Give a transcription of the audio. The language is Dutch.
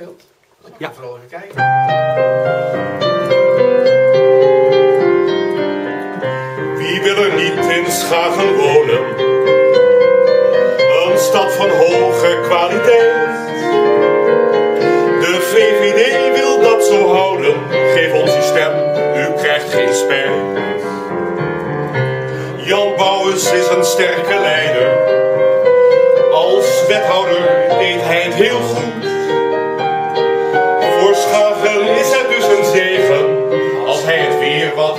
speelt. Ja. Even kijken. Wie wil er niet in Schagen wonen? Een stad van hoge kwaliteit. De VVD wil dat zo houden. Geef ons die stem, u krijgt geen spijt. Jan Bouwens is een sterke leider. Als wethouder deed hij het heel goed. Voor Schagen is het dus een zegen als hij het weer wat